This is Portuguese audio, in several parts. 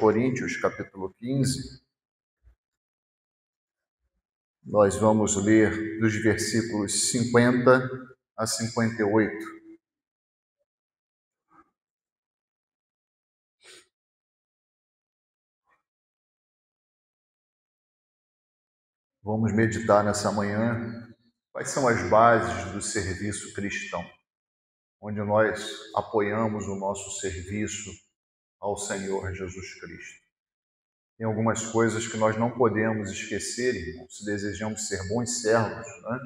Coríntios, capítulo 15. Nós vamos ler dos versículos 50 a 58. Vamos meditar nessa manhã quais são as bases do serviço cristão, onde nós apoiamos o nosso serviço ao Senhor Jesus Cristo. Tem algumas coisas que nós não podemos esquecer, irmãos, se desejamos ser bons servos, né?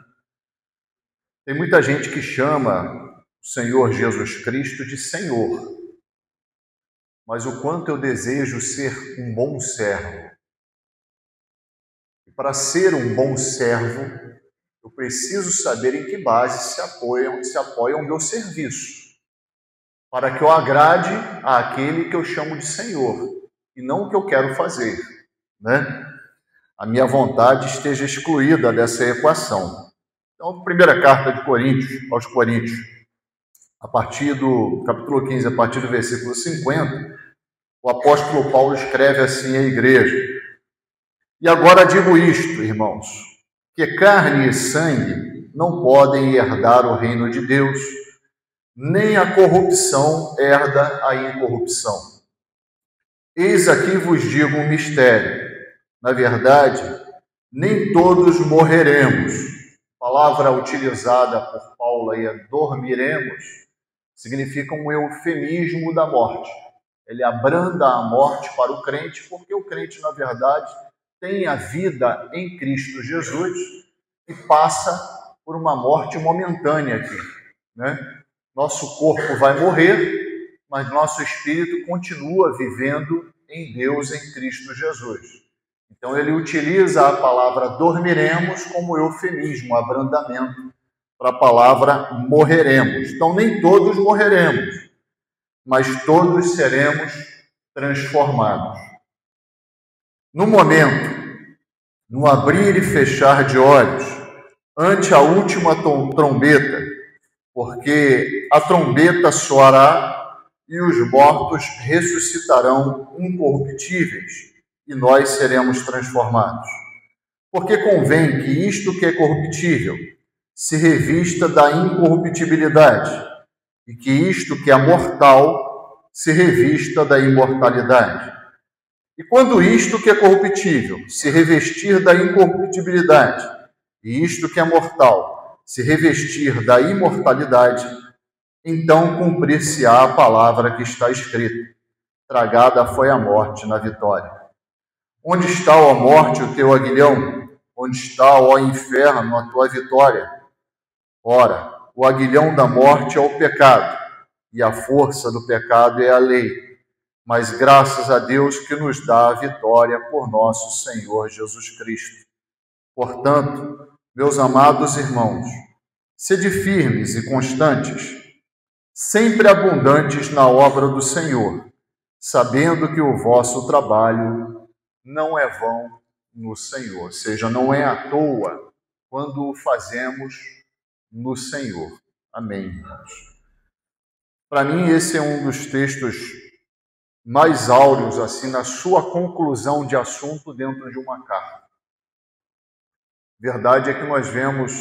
Tem muita gente que chama o Senhor Jesus Cristo de Senhor, mas o quanto eu desejo ser um bom servo. E para ser um bom servo, eu preciso saber em que base se apoia o meu serviço, para que eu agrade àquele que eu chamo de Senhor, e não o que eu quero fazer, né? A minha vontade esteja excluída dessa equação. Então, primeira carta de Coríntios, aos Coríntios, a partir do capítulo 15, a partir do versículo 50, o apóstolo Paulo escreve assim à igreja: E agora digo isto, irmãos, que carne e sangue não podem herdar o reino de Deus, nem a corrupção herda a incorrupção. Eis aqui vos digo um mistério. Na verdade, nem todos morreremos. A palavra utilizada por Paulo aí, dormiremos, significa um eufemismo da morte. Ele abranda a morte para o crente, porque o crente, na verdade, tem a vida em Cristo Jesus e passa por uma morte momentânea aqui, né? Nosso corpo vai morrer, mas nosso espírito continua vivendo em Deus, em Cristo Jesus. Então ele utiliza a palavra dormiremos como eufemismo, abrandamento, para a palavra morreremos. Então nem todos morreremos, mas todos seremos transformados. No momento, no abrir e fechar de olhos, ante a última trombeta, porque a trombeta soará e os mortos ressuscitarão incorruptíveis, e nós seremos transformados. Porque convém que isto que é corruptível se revista da incorruptibilidade, e que isto que é mortal se revista da imortalidade. E quando isto que é corruptível se revestir da incorruptibilidade, e isto que é mortal se revestir da imortalidade, então cumprir-se-á a palavra que está escrita: tragada foi a morte na vitória. Onde está, ó morte, o teu aguilhão? Onde está, ó inferno, a tua vitória? Ora, o aguilhão da morte é o pecado, e a força do pecado é a lei. Mas graças a Deus que nos dá a vitória por nosso Senhor Jesus Cristo. Portanto, meus amados irmãos, sede firmes e constantes, sempre abundantes na obra do Senhor, sabendo que o vosso trabalho não é vão no Senhor, ou seja, não é à toa quando o fazemos no Senhor. Amém, irmãos? Para mim, esse é um dos textos mais áureos, assim, na sua conclusão de assunto dentro de uma carta. Verdade é que nós vemos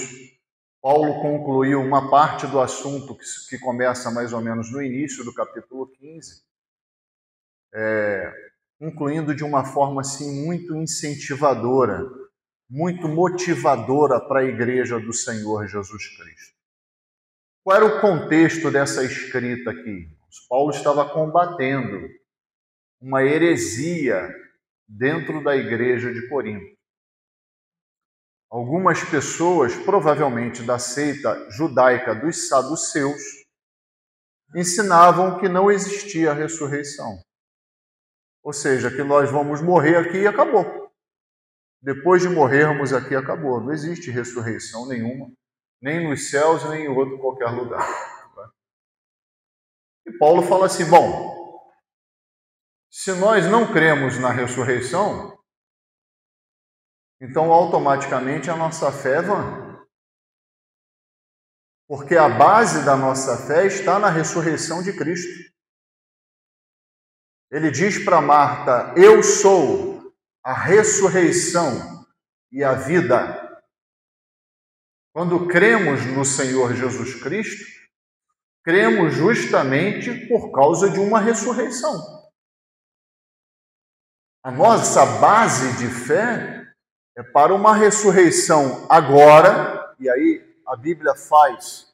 Paulo concluir uma parte do assunto que começa mais ou menos no início do capítulo 15, concluindo de uma forma assim muito incentivadora, muito motivadora para a igreja do Senhor Jesus Cristo. Qual era o contexto dessa escrita aqui? Paulo estava combatendo uma heresia dentro da igreja de Corinto. Algumas pessoas, provavelmente da seita judaica dos saduceus, ensinavam que não existia ressurreição. Ou seja, que nós vamos morrer aqui e acabou. Depois de morrermos aqui, acabou. Não existe ressurreição nenhuma, nem nos céus, nem em outro qualquer lugar. E Paulo fala assim, bom, se nós não cremos na ressurreição, então automaticamente a nossa fé é vã. Porque a base da nossa fé está na ressurreição de Cristo. Ele diz para Marta: eu sou a ressurreição e a vida. Quando cremos no Senhor Jesus Cristo, cremos justamente por causa de uma ressurreição. A nossa base de fé é para uma ressurreição agora, e aí a Bíblia faz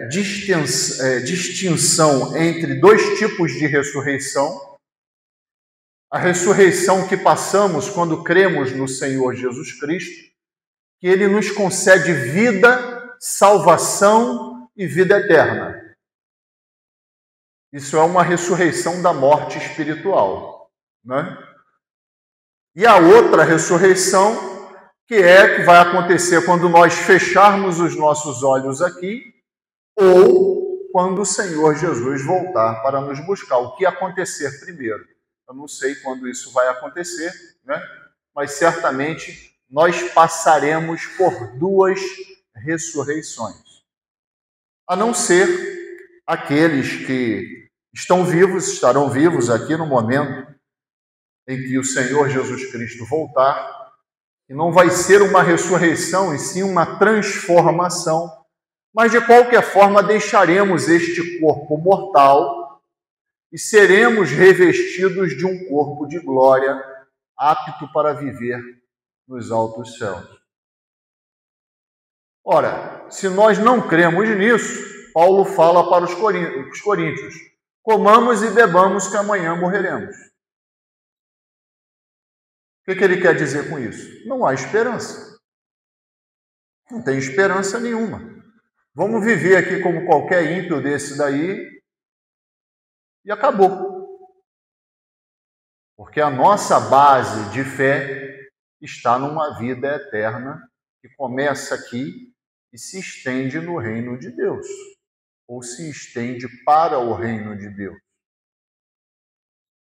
distinção entre dois tipos de ressurreição. A ressurreição que passamos quando cremos no Senhor Jesus Cristo, que Ele nos concede vida, salvação e vida eterna. Isso é uma ressurreição da morte espiritual, né? E a outra ressurreição, que vai acontecer quando nós fecharmos os nossos olhos aqui, ou quando o Senhor Jesus voltar para nos buscar. O que acontecer primeiro? Eu não sei quando isso vai acontecer, né? Mas certamente nós passaremos por duas ressurreições. A não ser aqueles que estão vivos, estarão vivos aqui no momento em que o Senhor Jesus Cristo voltar, e não vai ser uma ressurreição, e sim uma transformação, mas de qualquer forma deixaremos este corpo mortal e seremos revestidos de um corpo de glória, apto para viver nos altos céus. Ora, se nós não cremos nisso, Paulo fala para os coríntios: comamos e bebamos que amanhã morreremos. O que ele quer dizer com isso? Não há esperança. Não tem esperança nenhuma. Vamos viver aqui como qualquer ímpio desse daí e acabou. Porque a nossa base de fé está numa vida eterna que começa aqui e se estende no reino de Deus, ou se estende para o reino de Deus.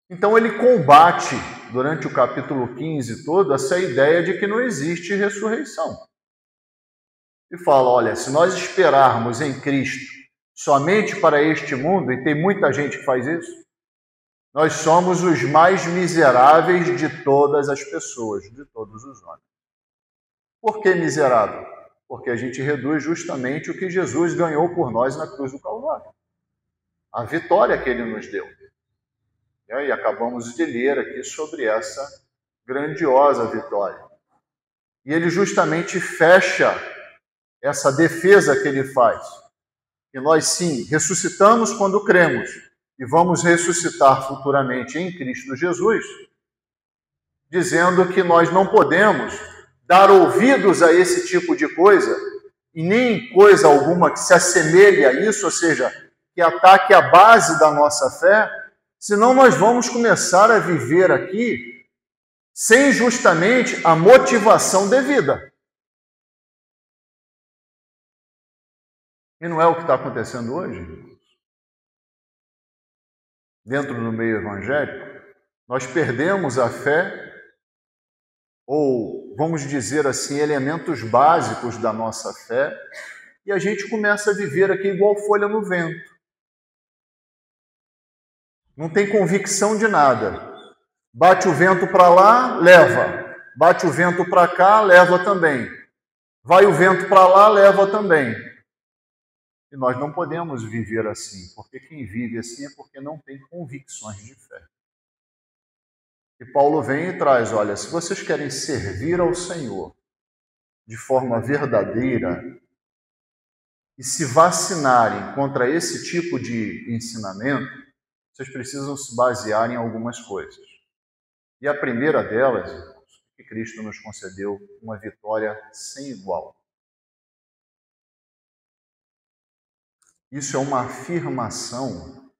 Então ele combate, durante o capítulo 15 todo, essa ideia de que não existe ressurreição. E fala: olha, se nós esperarmos em Cristo somente para este mundo, e tem muita gente que faz isso, nós somos os mais miseráveis de todas as pessoas, de todos os homens. Por que miserável? Porque a gente reduz justamente o que Jesus ganhou por nós na cruz do Calvário. A vitória que ele nos deu. E acabamos de ler aqui sobre essa grandiosa vitória. E ele justamente fecha essa defesa que ele faz. Que nós, sim, ressuscitamos quando cremos e vamos ressuscitar futuramente em Cristo Jesus, dizendo que nós não podemos dar ouvidos a esse tipo de coisa e nem coisa alguma que se assemelhe a isso, ou seja, que ataque a base da nossa fé, senão nós vamos começar a viver aqui sem justamente a motivação devida. E não é o que está acontecendo hoje? Dentro do meio evangélico, nós perdemos a fé, ou vamos dizer assim, elementos básicos da nossa fé, e a gente começa a viver aqui igual folha no vento. Não tem convicção de nada. Bate o vento para lá, leva. Bate o vento para cá, leva também. Vai o vento para lá, leva também. E nós não podemos viver assim, porque quem vive assim é porque não tem convicções de fé. E Paulo vem e traz: olha, se vocês querem servir ao Senhor de forma verdadeira e se vacinarem contra esse tipo de ensinamento, vocês precisam se basear em algumas coisas. E a primeira delas, irmãos, é que Cristo nos concedeu uma vitória sem igual. Isso é uma afirmação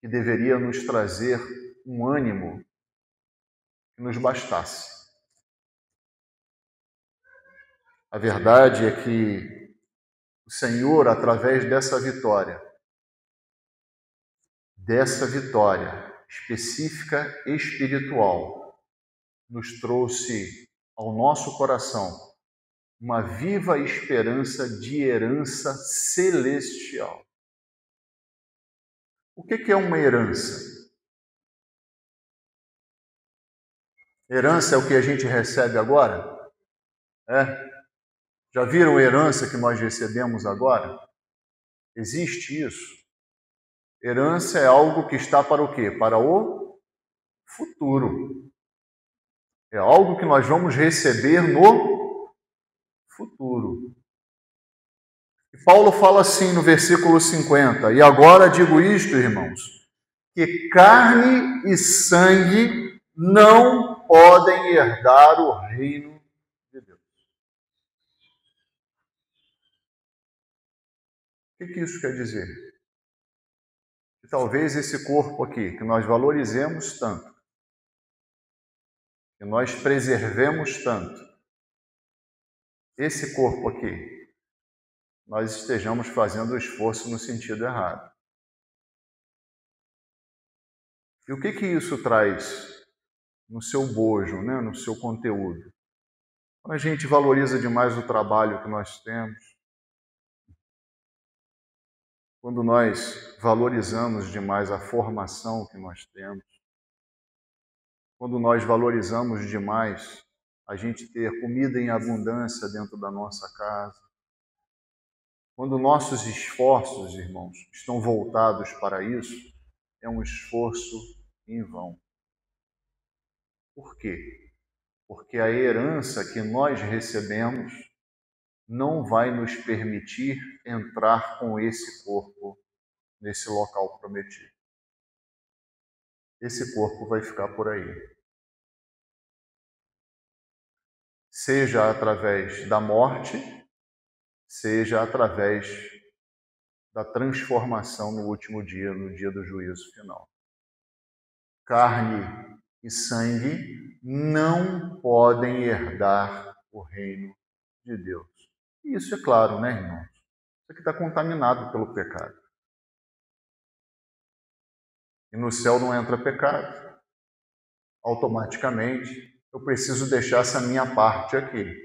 que deveria nos trazer um ânimo que nos bastasse. A verdade é que o Senhor, através dessa vitória específica espiritual, nos trouxe ao nosso coração uma viva esperança de herança celestial. O que é uma herança? Herança é o que a gente recebe agora? Já viram a herança que nós recebemos agora? Existe isso. Herança é algo que está para o quê? Para o futuro. É algo que nós vamos receber no futuro. E Paulo fala assim no versículo 50, e agora digo isto, irmãos, que carne e sangue não podem herdar o reino de Deus. O que isso quer dizer? Que talvez esse corpo aqui, que nós valorizemos tanto, que nós preservemos tanto, esse corpo aqui, nós estejamos fazendo o esforço no sentido errado. E o que isso traz no seu bojo, né? No seu conteúdo? Quando a gente valoriza demais o trabalho que nós temos, quando nós valorizamos demais a formação que nós temos, quando nós valorizamos demais a gente ter comida em abundância dentro da nossa casa, quando nossos esforços, irmãos, estão voltados para isso, é um esforço em vão. Por quê? Porque a herança que nós recebemos não vai nos permitir entrar com esse corpo nesse local prometido. Esse corpo vai ficar por aí. Seja através da morte, seja através da transformação no último dia, no dia do juízo final. Carne e sangue não podem herdar o reino de Deus. E isso é claro, né, irmãos? Isso aqui está contaminado pelo pecado. E no céu não entra pecado. Automaticamente, eu preciso deixar essa minha parte aqui.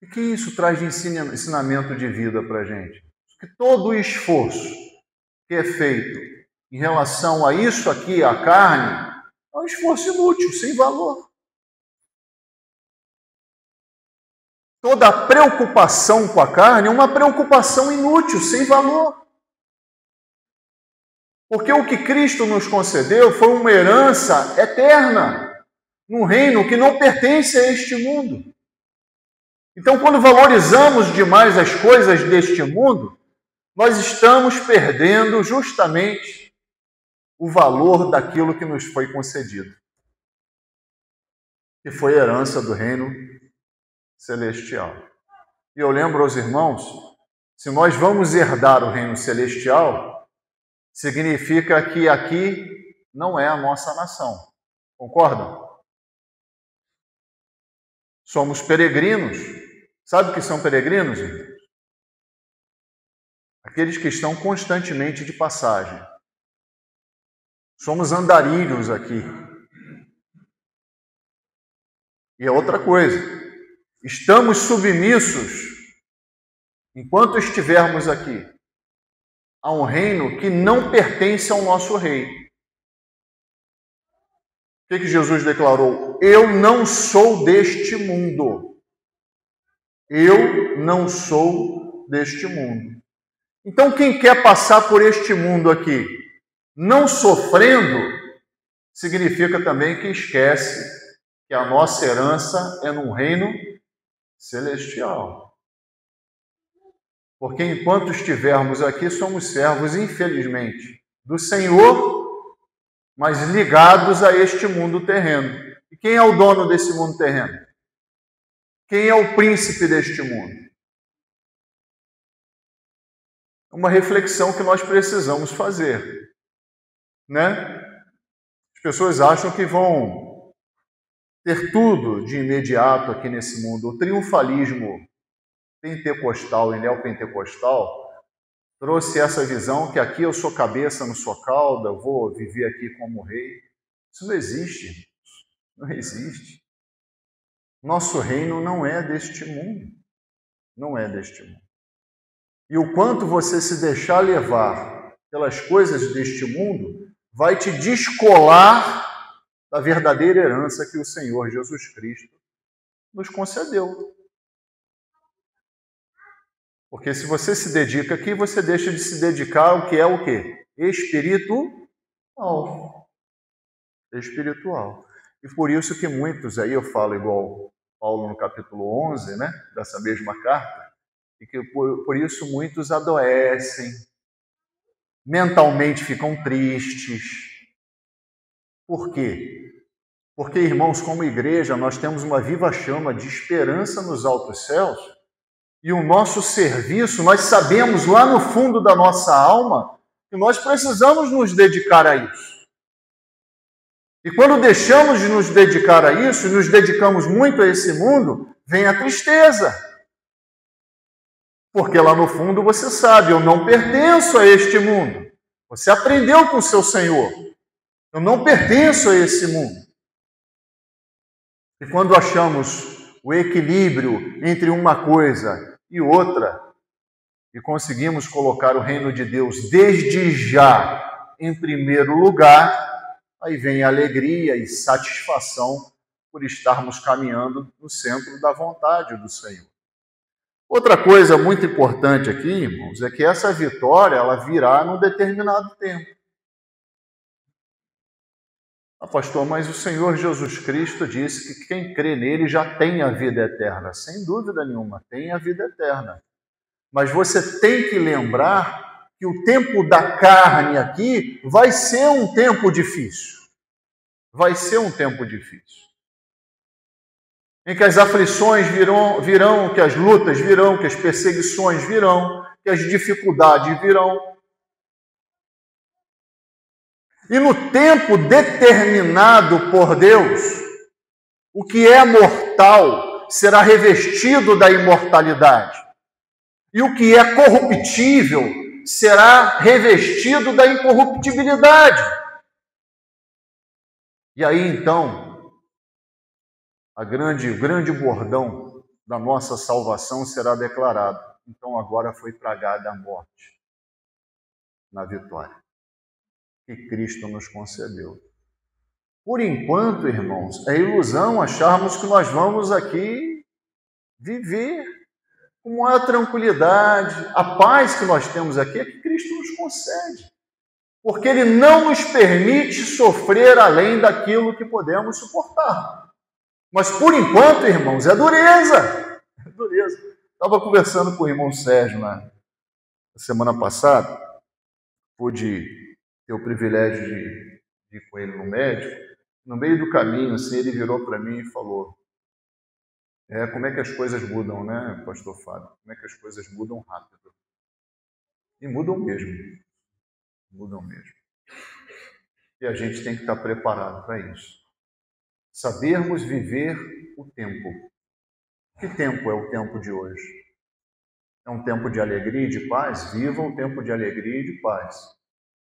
E que isso traz de ensinamento de vida para a gente? Que todo o esforço que é feito em relação a isso aqui, a carne, é um esforço inútil, sem valor. Toda a preocupação com a carne é uma preocupação inútil, sem valor. Porque o que Cristo nos concedeu foi uma herança eterna, num reino que não pertence a este mundo. Então, quando valorizamos demais as coisas deste mundo, nós estamos perdendo justamente o valor daquilo que nos foi concedido, que foi a herança do reino celestial. E eu lembro aos irmãos, se nós vamos herdar o reino celestial, significa que aqui não é a nossa nação. Concordam? Somos peregrinos. Sabe o que são peregrinos, irmãos? Aqueles que estão constantemente de passagem. Somos andarilhos aqui. E é outra coisa. Estamos submissos, enquanto estivermos aqui, a um reino que não pertence ao nosso rei. O que Jesus declarou? Eu não sou deste mundo. Eu não sou deste mundo. Então, quem quer passar por este mundo aqui não sofrendo, significa também que esquece que a nossa herança é num reino celestial. Porque enquanto estivermos aqui, somos servos, infelizmente, do Senhor, mas ligados a este mundo terreno. E quem é o dono desse mundo terreno? Quem é o príncipe deste mundo? É uma reflexão que nós precisamos fazer, né? As pessoas acham que vão ter tudo de imediato aqui nesse mundo. O triunfalismo pentecostal e neopentecostal trouxe essa visão que aqui eu sou cabeça, não sou cauda, eu vou viver aqui como rei. Isso não existe. Não existe. Nosso reino não é deste mundo. Não é deste mundo. E o quanto você se deixar levar pelas coisas deste mundo, vai te descolar da verdadeira herança que o Senhor Jesus Cristo nos concedeu. Porque se você se dedica aqui, você deixa de se dedicar ao que é o quê? Espiritual. Espiritual. E por isso que muitos, aí eu falo igual Paulo no capítulo 11, né, dessa mesma carta, e que por isso muitos adoecem, mentalmente ficam tristes. Por quê? Porque, irmãos, como igreja, nós temos uma viva chama de esperança nos altos céus, e o nosso serviço, nós sabemos lá no fundo da nossa alma que nós precisamos nos dedicar a isso. E quando deixamos de nos dedicar a isso, e nos dedicamos muito a esse mundo, vem a tristeza. Porque lá no fundo você sabe, eu não pertenço a este mundo. Você aprendeu com o seu Senhor. Eu não pertenço a esse mundo. E quando achamos o equilíbrio entre uma coisa e outra, e conseguimos colocar o reino de Deus desde já em primeiro lugar, aí vem a alegria e satisfação por estarmos caminhando no centro da vontade do Senhor. Outra coisa muito importante aqui, irmãos, é que essa vitória ela virá num determinado tempo. Ah, pastor, mas o Senhor Jesus Cristo disse que quem crê nele já tem a vida eterna. Sem dúvida nenhuma, tem a vida eterna. Mas você tem que lembrar que o tempo da carne aqui vai ser um tempo difícil. Vai ser um tempo difícil. Em que as aflições virão, que as lutas virão, que as perseguições virão, que as dificuldades virão. E no tempo determinado por Deus, o que é mortal será revestido da imortalidade. E o que é corruptível será revestido da incorruptibilidade. E aí, então, o grande bordão da nossa salvação será declarado. Então, agora foi tragada a morte na vitória que Cristo nos concedeu. Por enquanto, irmãos, é ilusão acharmos que nós vamos aqui viver com maior tranquilidade. A paz que nós temos aqui é que Cristo nos concede. Porque Ele não nos permite sofrer além daquilo que podemos suportar. Mas, por enquanto, irmãos, é dureza. É dureza. Estava conversando com o irmão Sérgio na semana passada. Pude ter o privilégio de ir com ele no médico. No meio do caminho, assim, ele virou para mim e falou: como é que as coisas mudam, né, pastor Fábio? Como é que as coisas mudam rápido? E mudam mesmo. Mudam mesmo. E a gente tem que estar preparado para isso. Sabermos viver o tempo. Que tempo é o tempo de hoje? É um tempo de alegria e de paz? Viva o tempo de alegria e de paz.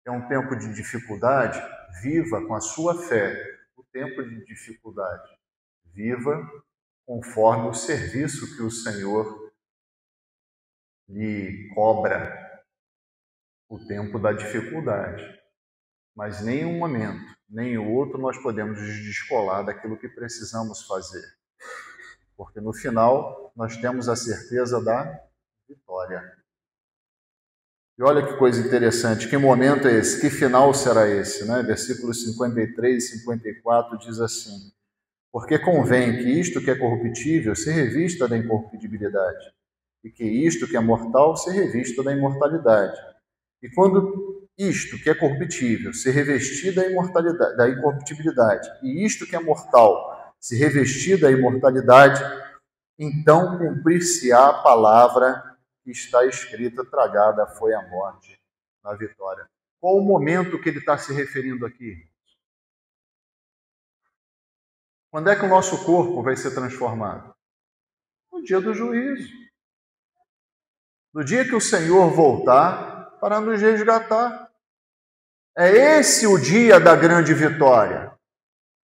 É um tempo de dificuldade? Viva com a sua fé o tempo de dificuldade. Viva conforme o serviço que o Senhor lhe cobra, o tempo da dificuldade. Mas nem um momento, nem o outro nós podemos nos descolar daquilo que precisamos fazer. Porque no final nós temos a certeza da vitória. E olha que coisa interessante, que momento é esse? Que final será esse? Né? Versículos 53 e 54 diz assim: porque convém que isto que é corruptível se revista da incorruptibilidade, e que isto que é mortal se revista da imortalidade. E quando isto que é corruptível se revestir da imortalidade, da incorruptibilidade, e isto que é mortal se revestir da imortalidade, então cumprir-se-á a palavra que está escrita: tragada foi a morte na vitória. Qual o momento que ele está se referindo aqui? Quando é que o nosso corpo vai ser transformado? No dia do juízo. No dia que o Senhor voltar para nos resgatar. É esse o dia da grande vitória.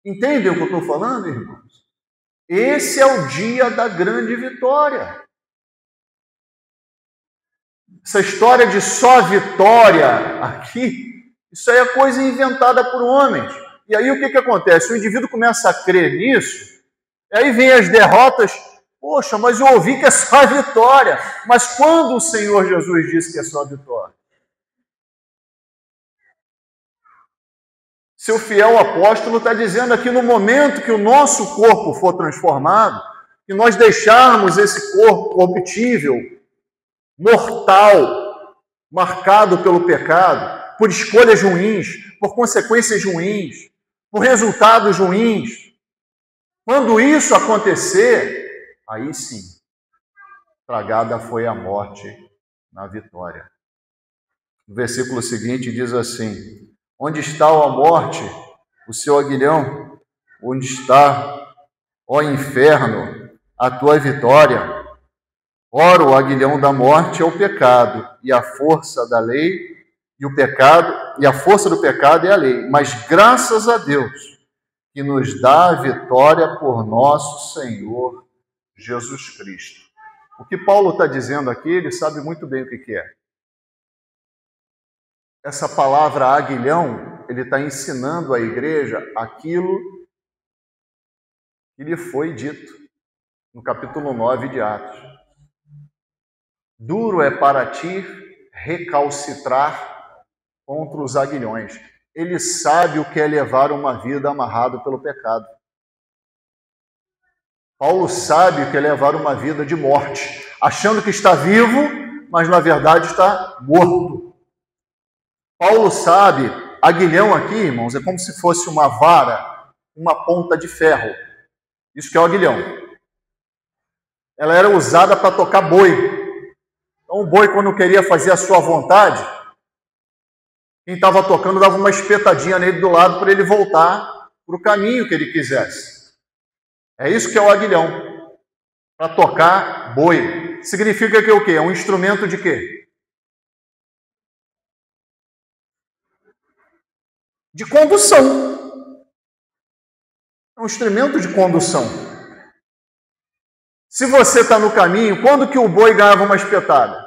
Entendem o que eu estou falando, irmãos? Esse é o dia da grande vitória. Essa história de só vitória aqui, isso aí é coisa inventada por homens. E aí o que acontece? O indivíduo começa a crer nisso, e aí vem as derrotas. Poxa, mas eu ouvi que é só vitória. Mas quando o Senhor Jesus disse que é só vitória? Seu fiel apóstolo está dizendo aqui, no momento que o nosso corpo for transformado, que nós deixarmos esse corpo corruptível, mortal, marcado pelo pecado, por escolhas ruins, por consequências ruins, por resultados ruins. Quando isso acontecer, aí sim, tragada foi a morte na vitória. O versículo seguinte diz assim: onde está, ó morte, o seu aguilhão? Onde está, ó inferno, a tua vitória? Ora, o aguilhão da morte é o pecado, e a força da lei, e a força do pecado é a lei. Mas graças a Deus, que nos dá a vitória por nosso Senhor Jesus Cristo. O que Paulo está dizendo aqui, ele sabe muito bem o que é. Essa palavra aguilhão, ele está ensinando à igreja aquilo que lhe foi dito no capítulo 9 de Atos. Duro é para ti recalcitrar contra os aguilhões. Ele sabe o que é levar uma vida amarrado pelo pecado. Paulo sabe o que é levar uma vida de morte, achando que está vivo, mas na verdade está morto. Paulo sabe, aguilhão aqui, irmãos, é como se fosse uma vara, uma ponta de ferro. Isso que é o aguilhão. Ela era usada para tocar boi. Então o boi, quando queria fazer a sua vontade, quem estava tocando dava uma espetadinha nele do lado para ele voltar para o caminho que ele quisesse. É isso que é o aguilhão, para tocar boi. Significa que o quê? É um instrumento de quê? De condução. É um instrumento de condução. Se você está no caminho, quando que o boi ganhava uma espetada?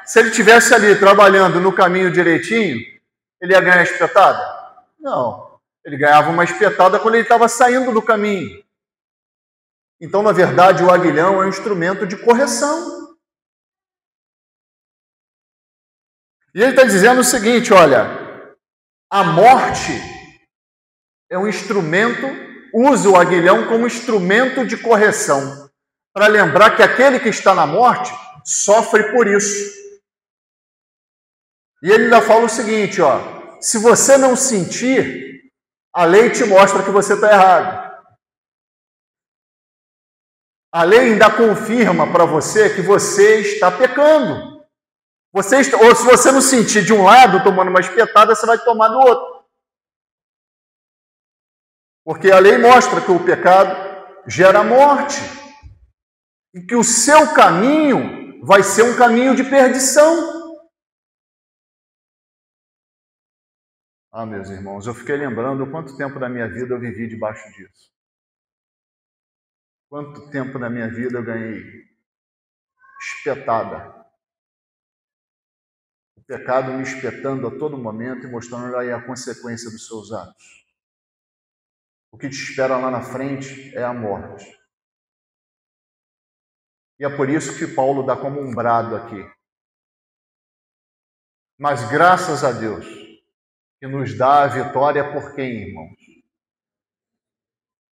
Se ele estivesse ali trabalhando no caminho direitinho, ele ia ganhar espetada? Não. Ele ganhava uma espetada quando ele estava saindo do caminho. Então, na verdade, o aguilhão é um instrumento de correção. E ele está dizendo o seguinte, olha, a morte é um instrumento, usa o aguilhão como instrumento de correção, para lembrar que aquele que está na morte sofre por isso. E ele ainda fala o seguinte, ó, se você não sentir, a lei te mostra que você está errado. A lei ainda confirma para você que você está pecando. Ou se você não sentir de um lado tomando uma espetada, você vai tomar do outro. Porque a lei mostra que o pecado gera morte. E que o seu caminho vai ser um caminho de perdição. Ah, meus irmãos, eu fiquei lembrando quanto tempo da minha vida eu vivi debaixo disso. Quanto tempo da minha vida eu ganhei espetada. O pecado me espetando a todo momento e mostrando aí a consequência dos seus atos. O que te espera lá na frente é a morte. E é por isso que Paulo dá como um brado aqui. Mas graças a Deus, que nos dá a vitória por quem, irmãos?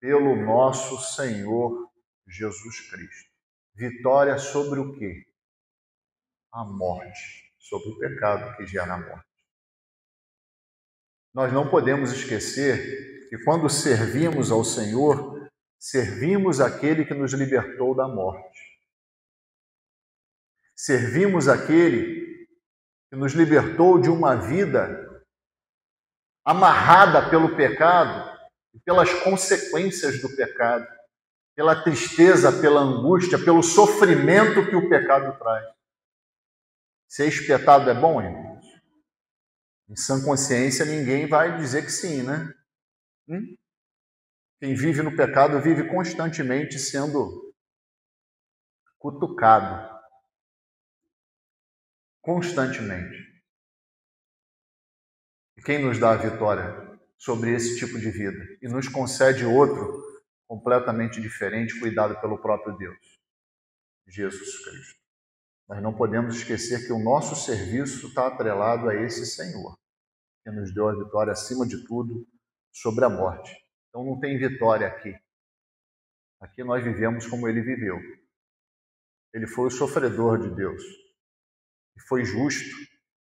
Pelo nosso Senhor Jesus Cristo. Vitória sobre o quê? A morte. Sobre o pecado que gera a morte. Nós não podemos esquecer que quando servimos ao Senhor, servimos aquele que nos libertou da morte. Servimos aquele que nos libertou de uma vida amarrada pelo pecado e pelas consequências do pecado, pela tristeza, pela angústia, pelo sofrimento que o pecado traz. Ser espetado é bom, irmãos? Em sã consciência, ninguém vai dizer que sim, né? Quem vive no pecado vive constantemente sendo cutucado. constantemente. E quem nos dá a vitória sobre esse tipo de vida e nos concede outro completamente diferente, cuidado pelo próprio Deus, Jesus Cristo. Nós não podemos esquecer que o nosso serviço está atrelado a esse Senhor, que nos deu a vitória acima de tudo sobre a morte. Então não tem vitória aqui. Aqui nós vivemos como ele viveu. Ele foi o sofredor de Deus e foi justo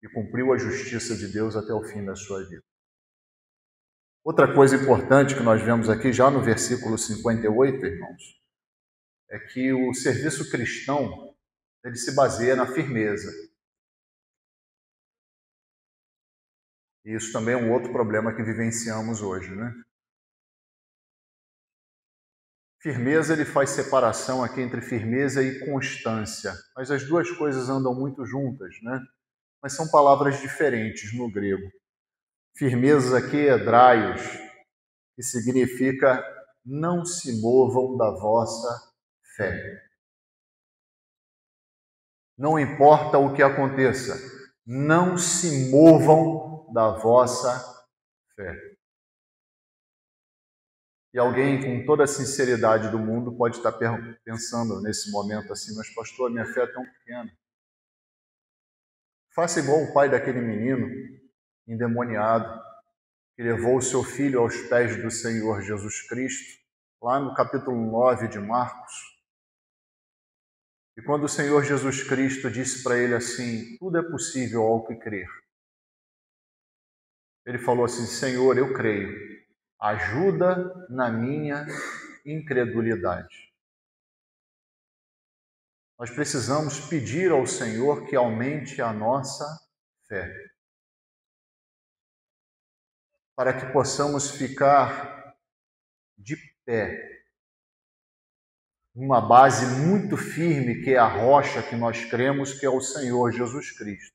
e cumpriu a justiça de Deus até o fim da sua vida. Outra coisa importante que nós vemos aqui já no versículo 58, irmãos, é que o serviço cristão ele se baseia na firmeza. E isso também é um outro problema que vivenciamos hoje, né? Firmeza, ele faz separação aqui entre firmeza e constância. Mas as duas coisas andam muito juntas, né? Mas são palavras diferentes no grego. Firmeza aqui é draios, que significa não se movam da vossa fé. Não importa o que aconteça, não se movam da vossa fé. E alguém com toda a sinceridade do mundo pode estar pensando nesse momento assim, mas pastor, minha fé é tão pequena. Faça igual o pai daquele menino endemoniado que levou o seu filho aos pés do Senhor Jesus Cristo, lá no capítulo 9 de Marcos. E quando o Senhor Jesus Cristo disse para ele assim, tudo é possível ao que crer. Ele falou assim, Senhor, eu creio. Ajuda na minha incredulidade. Nós precisamos pedir ao Senhor que aumente a nossa fé, para que possamos ficar de pé, numa base muito firme, que é a rocha que nós cremos, que é o Senhor Jesus Cristo.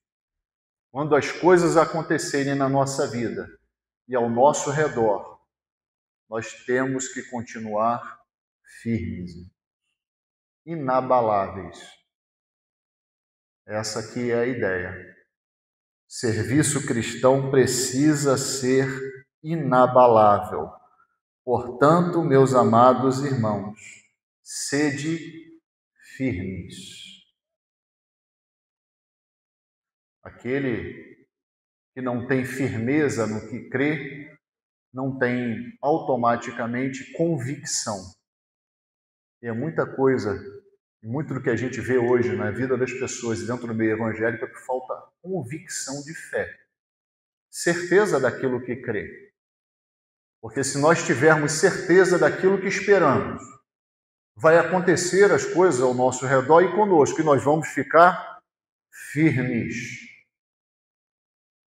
Quando as coisas acontecerem na nossa vida e ao nosso redor, nós temos que continuar firmes, inabaláveis. Essa aqui é a ideia. Serviço cristão precisa ser inabalável. Portanto, meus amados irmãos, sede firmes. Aquele que não tem firmeza no que crê, não tem automaticamente convicção. E é muita coisa, muito do que a gente vê hoje na vida das pessoas e dentro do meio evangélico é que falta convicção de fé, certeza daquilo que crê. Porque se nós tivermos certeza daquilo que esperamos, vai acontecer as coisas ao nosso redor e conosco, e nós vamos ficar firmes.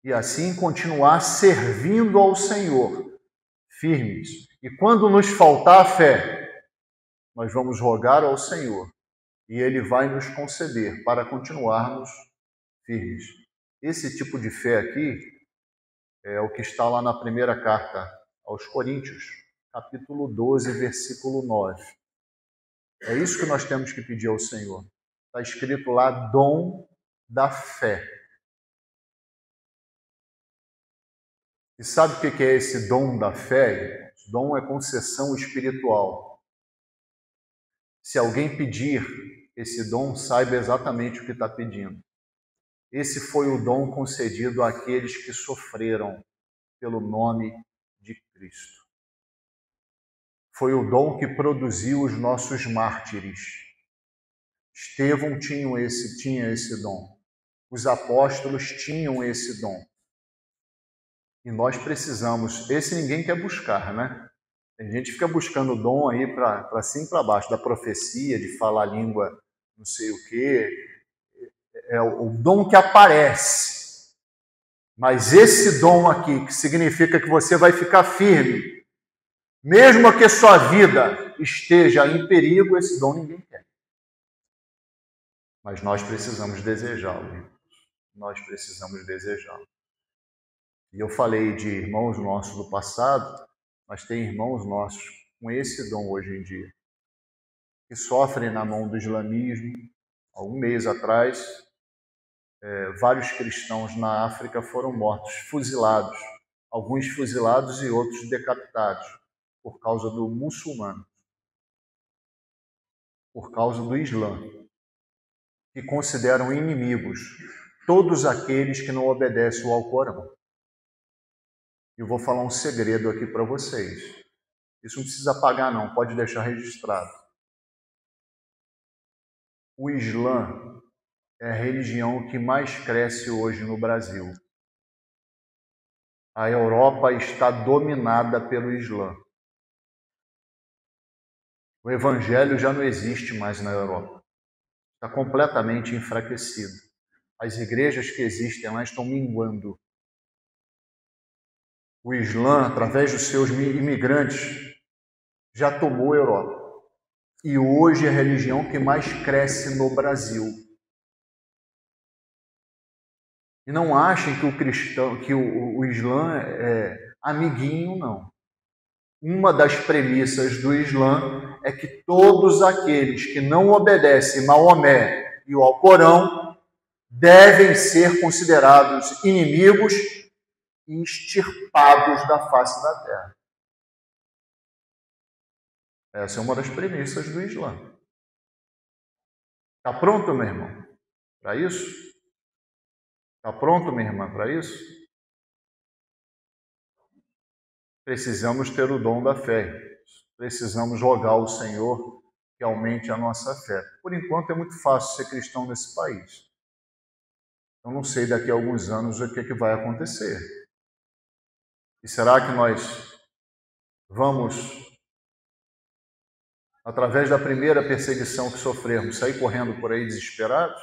E assim continuar servindo ao Senhor, firmes. E quando nos faltar a fé, nós vamos rogar ao Senhor e Ele vai nos conceder para continuarmos firmes. Esse tipo de fé aqui é o que está lá na primeira carta aos Coríntios, capítulo 12, versículo 9. É isso que nós temos que pedir ao Senhor. Está escrito lá, dom da fé. E sabe o que é esse dom da fé? Dom é concessão espiritual. Se alguém pedir esse dom, saiba exatamente o que está pedindo. Esse foi o dom concedido àqueles que sofreram pelo nome de Cristo. Foi o dom que produziu os nossos mártires. Estevão tinha esse dom. Os apóstolos tinham esse dom. E nós precisamos, esse ninguém quer buscar, né? Tem gente que fica buscando dom aí para cima e para baixo, da profecia, de falar língua não sei o quê. É o dom que aparece. Mas esse dom aqui, que significa que você vai ficar firme, mesmo que sua vida esteja em perigo, esse dom ninguém quer. Mas nós precisamos desejá-lo. Nós precisamos desejá-lo. E eu falei de irmãos nossos do passado, mas tem irmãos nossos com esse dom hoje em dia, que sofrem na mão do islamismo. Há um mês atrás, vários cristãos na África foram mortos, fuzilados. Alguns fuzilados e outros decapitados, por causa do muçulmano, por causa do Islã, que consideram inimigos todos aqueles que não obedecem ao Alcorão. Eu vou falar um segredo aqui para vocês. Isso não precisa apagar, não, pode deixar registrado. O Islã é a religião que mais cresce hoje no Brasil. A Europa está dominada pelo Islã. O Evangelho já não existe mais na Europa. Está completamente enfraquecido. As igrejas que existem lá estão minguando. O Islã, através dos seus imigrantes, já tomou a Europa. E hoje é a religião que mais cresce no Brasil. E não achem que o Islã é amiguinho, não. Uma das premissas do Islã é que todos aqueles que não obedecem Maomé e o Alcorão devem ser considerados inimigos e extirpados da face da terra. Essa é uma das premissas do Islã. Está pronto, meu irmão, para isso? Está pronto, minha irmã, para isso? Precisamos ter o dom da fé. Precisamos rogar ao Senhor que aumente a nossa fé. Por enquanto é muito fácil ser cristão nesse país. Eu não sei daqui a alguns anos o que é que vai acontecer. E será que nós vamos, através da primeira perseguição que sofrermos, sair correndo por aí desesperados?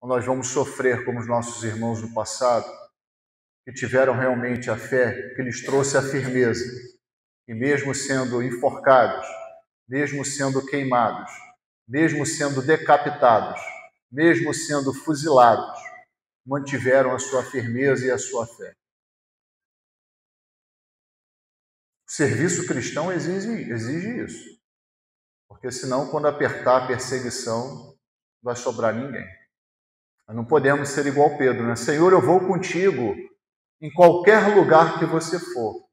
Ou nós vamos sofrer como os nossos irmãos do passado, que tiveram realmente a fé, que lhes trouxe a firmeza, e mesmo sendo enforcados, mesmo sendo queimados, mesmo sendo decapitados, mesmo sendo fuzilados, mantiveram a sua firmeza e a sua fé. O serviço cristão exige isso, porque senão, quando apertar a perseguição, não vai sobrar ninguém. Nós não podemos ser igual Pedro, né? Senhor, eu vou contigo em qualquer lugar que você for.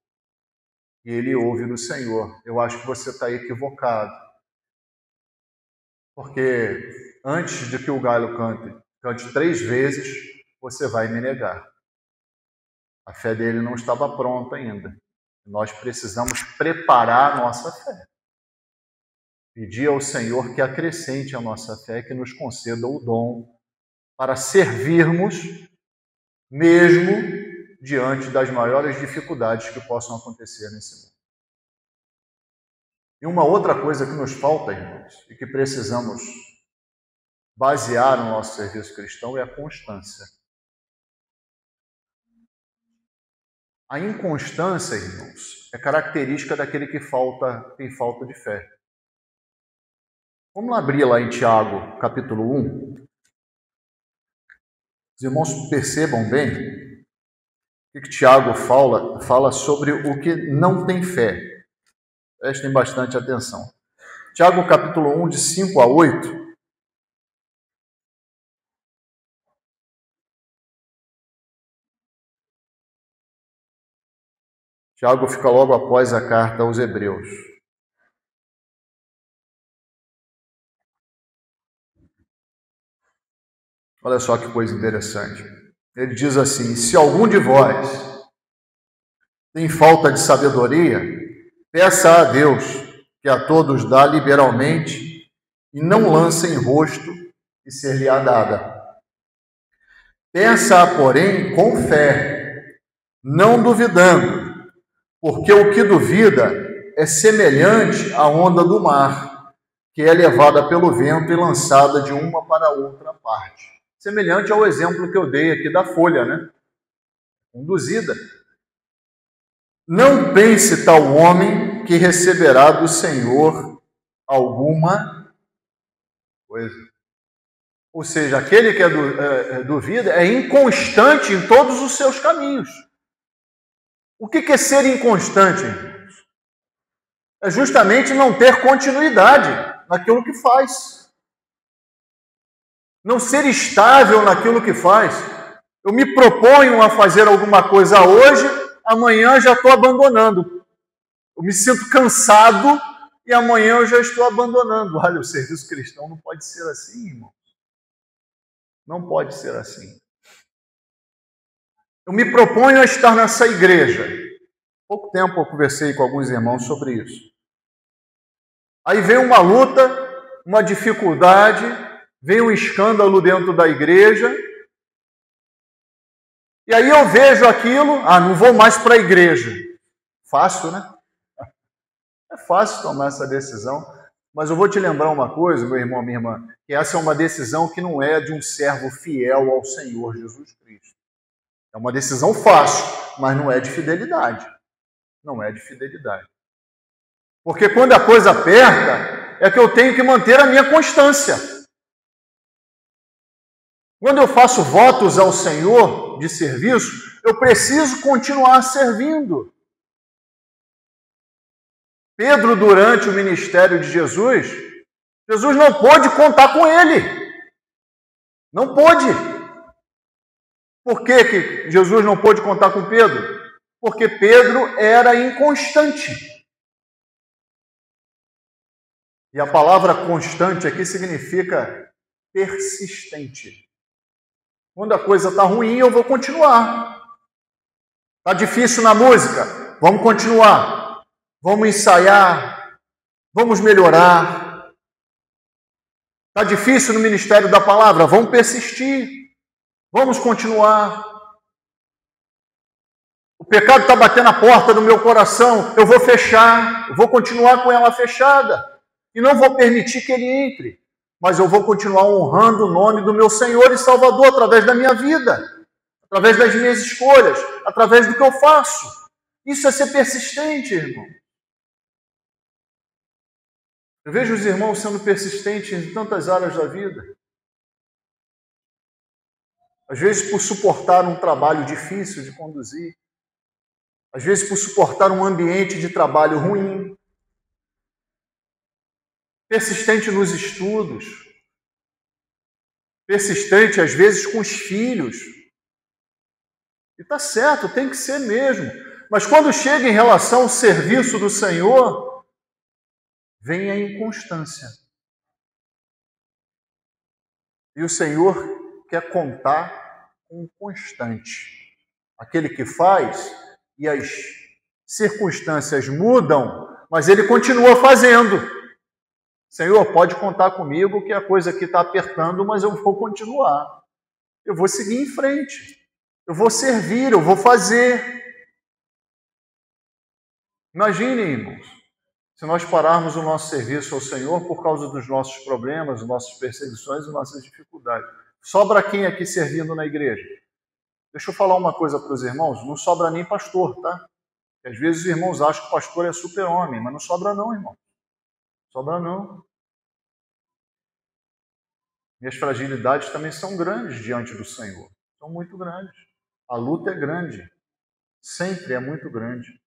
E ele ouve no Senhor. Eu acho que você está equivocado. Porque antes de que o galho cante 3 vezes, você vai me negar. A fé dele não estava pronta ainda. Nós precisamos preparar a nossa fé. Pedir ao Senhor que acrescente a nossa fé, que nos conceda o dom para servirmos, mesmo diante das maiores dificuldades que possam acontecer nesse mundo. E uma outra coisa que nos falta, irmãos, e que precisamos basear no nosso serviço cristão é a constância. A inconstância, irmãos, é característica daquele que tem falta de fé. Vamos abrir lá em Tiago, capítulo 1. Os irmãos percebam bem o que Tiago fala sobre o que não tem fé. Prestem bastante atenção. Tiago, capítulo 1, de 5 a 8. Tiago fica logo após a carta aos Hebreus. Olha só que coisa interessante. Ele diz assim: se algum de vós tem falta de sabedoria, peça a Deus, que a todos dá liberalmente, e não lança em rosto, e ser-lhe-á dada. Peça, porém, com fé, não duvidando, porque o que duvida é semelhante à onda do mar, que é levada pelo vento e lançada de uma para outra parte. Semelhante ao exemplo que eu dei aqui da folha, né? Conduzida. Não pense tal homem que receberá do Senhor alguma coisa. Ou seja, aquele que duvida é inconstante em todos os seus caminhos. O que é ser inconstante? É justamente não ter continuidade naquilo que faz. não ser estável naquilo que faz. Eu me proponho a fazer alguma coisa hoje, amanhã já estou abandonando. Eu me sinto cansado e amanhã eu já estou abandonando. Olha, o serviço cristão não pode ser assim, irmão. Não pode ser assim. Eu me proponho a estar nessa igreja. Há pouco tempo eu conversei com alguns irmãos sobre isso. Aí vem uma luta, uma dificuldade, vem um escândalo dentro da igreja. E aí eu vejo aquilo, não vou mais para a igreja. Fácil, né? É fácil tomar essa decisão. Mas eu vou te lembrar uma coisa, meu irmão, minha irmã, que essa é uma decisão que não é de um servo fiel ao Senhor Jesus Cristo. É uma decisão fácil, mas não é de fidelidade. Não é de fidelidade. Porque quando a coisa aperta, é que eu tenho que manter a minha constância. Quando eu faço votos ao Senhor de serviço, eu preciso continuar servindo. Pedro, durante o ministério de Jesus, Jesus não pôde contar com ele. Não pôde. Por que Jesus não pôde contar com Pedro? Porque Pedro era inconstante. E a palavra constante aqui significa persistente. Quando a coisa está ruim, eu vou continuar. Está difícil na música? Vamos continuar. Vamos ensaiar. Vamos melhorar. Está difícil no ministério da palavra? Vamos persistir. Vamos continuar. O pecado está batendo a porta do meu coração. Eu vou fechar. Eu vou continuar com ela fechada. E não vou permitir que ele entre. Mas eu vou continuar honrando o nome do meu Senhor e Salvador através da minha vida, através das minhas escolhas, através do que eu faço. Isso é ser persistente, irmão. Eu vejo os irmãos sendo persistentes em tantas áreas da vida. Às vezes por suportar um trabalho difícil de conduzir. Às vezes por suportar um ambiente de trabalho ruim. Persistente nos estudos. Persistente, às vezes, com os filhos. E está certo, tem que ser mesmo. Mas quando chega em relação ao serviço do Senhor, vem a inconstância. E o Senhor quer contar com o constante. Aquele que faz e as circunstâncias mudam, mas ele continua fazendo. Senhor, pode contar comigo que a coisa aqui está apertando, mas eu vou continuar. Eu vou seguir em frente. Eu vou servir, eu vou fazer. Imaginem, irmãos, se nós pararmos o nosso serviço ao Senhor por causa dos nossos problemas, nossas perseguições e nossas dificuldades. Sobra quem aqui servindo na igreja? Deixa eu falar uma coisa para os irmãos, não sobra nem pastor, tá? Porque às vezes os irmãos acham que o pastor é super-homem, mas não sobra não, irmão. Sobra não. Minhas fragilidades também são grandes diante do Senhor. São muito grandes. A luta é grande. Sempre é muito grande.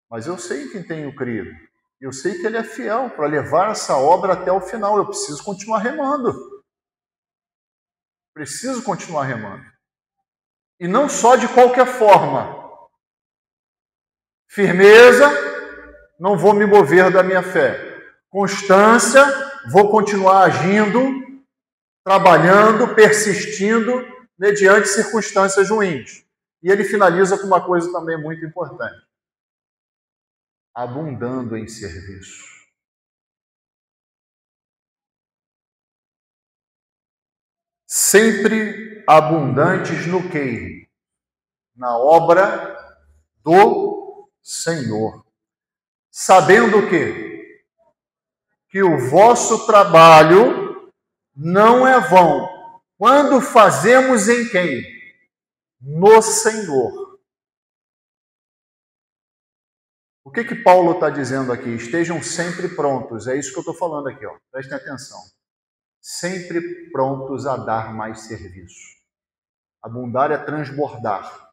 Mas eu sei em quem tenho crido. Eu sei que Ele é fiel para levar essa obra até o final. Eu preciso continuar remando. Preciso continuar remando. E não só de qualquer forma. Firmeza, não vou me mover da minha fé. Constância, vou continuar agindo, trabalhando, persistindo, mediante circunstâncias ruins. E ele finaliza com uma coisa também muito importante. Abundando em serviço. Sempre abundantes no quê? Na obra do Senhor. Sabendo o quê? Que o vosso trabalho não é vão. Quando fazemos em quem? No Senhor. O que Paulo está dizendo aqui? Estejam sempre prontos. É isso que eu estou falando aqui. Prestem atenção. Sempre prontos a dar mais serviço. Abundar é transbordar.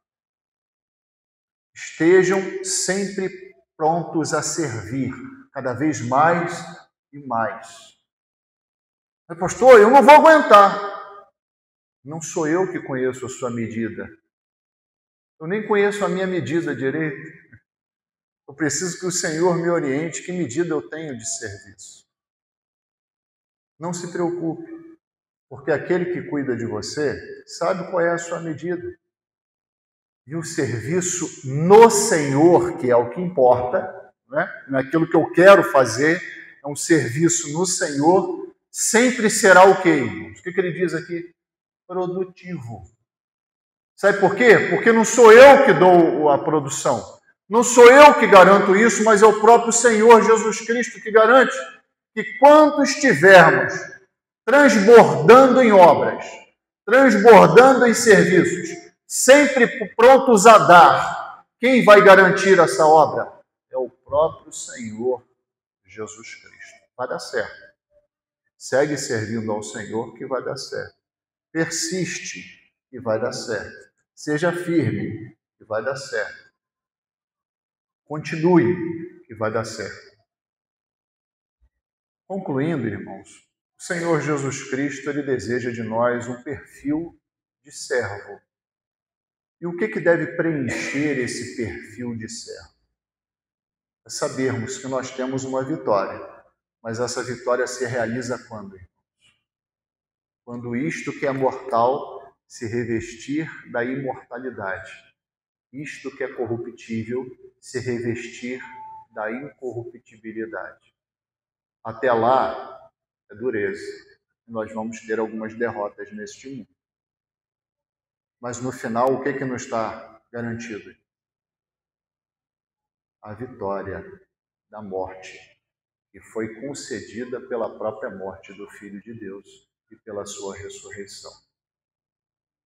Estejam sempre prontos a servir. Cada vez mais e mais. Mas, pastor, eu não vou aguentar. Não sou eu que conheço a sua medida. Eu nem conheço a minha medida direito. Eu preciso que o Senhor me oriente que medida eu tenho de serviço. Não se preocupe, porque aquele que cuida de você sabe qual é a sua medida. E o serviço no Senhor, que é o que importa, né? Naquilo que eu quero fazer, é um serviço no Senhor, sempre será o quê, irmãos? O que ele diz aqui? Produtivo. Sabe por quê? Porque não sou eu que dou a produção. Não sou eu que garanto isso, mas é o próprio Senhor Jesus Cristo que garante que quando estivermos transbordando em obras, transbordando em serviços, sempre prontos a dar, quem vai garantir essa obra? É o próprio Senhor Jesus Cristo. Vai dar certo. Segue servindo ao Senhor que vai dar certo. Persiste que vai dar certo. Seja firme que vai dar certo. Continue que vai dar certo. Concluindo, irmãos, o Senhor Jesus Cristo, ele deseja de nós um perfil de servo. E o que deve preencher esse perfil de servo? É sabermos que nós temos uma vitória, mas essa vitória se realiza quando, irmãos? Quando isto que é mortal se revestir da imortalidade, isto que é corruptível se revestir da incorruptibilidade. Até lá é dureza. Nós vamos ter algumas derrotas neste mundo. Mas no final, o que nos está garantido? A vitória da morte, que foi concedida pela própria morte do Filho de Deus e pela sua ressurreição.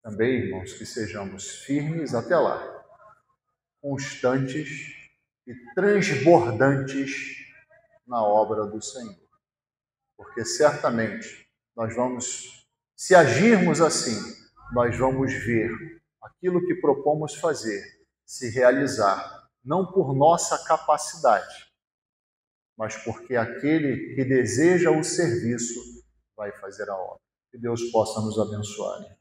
Também, irmãos, que sejamos firmes até lá, constantes e transbordantes na obra do Senhor. Porque certamente nós vamos, se agirmos assim, nós vamos ver aquilo que propomos fazer se realizar, não por nossa capacidade, mas porque aquele que deseja o serviço vai fazer a obra. Que Deus possa nos abençoar.